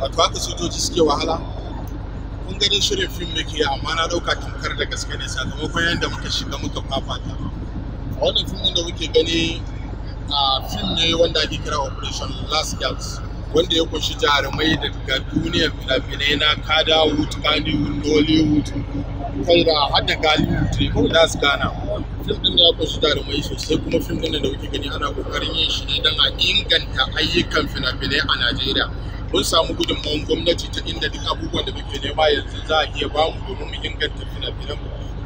Wato haka sojoji suke wahala. Kun ganin shirin fim nake amma na dauka tamkar da gaske ne sakamakon yadda muka shiga muka fafata. A wannan fim da muke gani fim ne wanda ake kira Operation Last Girls, wanda ya kunshi jarumai daga duniyar fina-finai na Kannywood, Nollywood, kai da hadda Gollywood ne ko das Ghana. Fim din da ya kunshi jarumai sosai, kuma fim din da muke gani ana kokarin yin shi ne don a inganta ayyukan fina-finai a Najeriya. Mun samu gudunmawar gwamnati ta inda duk abubuwan da muke nema yanzu za a iya bamu domin mu inganta fina-finan.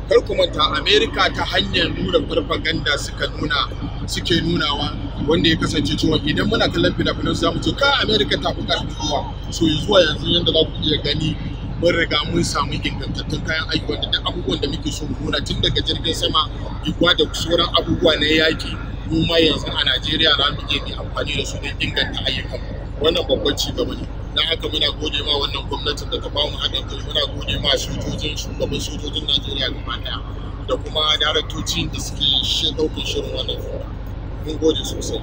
Kar ku manta, Amerika ta hanyar nuna farfaganda suke nunawa, wanda ya kasance cewa idan muna kallon fina-finan za mu ce ka Amerika ta fi ƙarfi zuwa. So zuwa yanzu yadda za ku iya gani mun riga mun samu ingantattun kayan aiki wanda duk abubuwan da muke so mu nuna, tun daga jirgin sama, igwa da sauran abubuwa na yaki, mu ma yanzu a Najeriya za mu iya amfani da su don inganta ayyukan. Wannan babban ci gaba ne. Don haka muna gode ma wannan gwamnatin da ta bamu haɗin kai, muna gode ma shugaban sojojin Najeriya gaba ɗaya, da kuma daraktocin da suke ɗaukar shirin wannan fim. Mun gode sosai.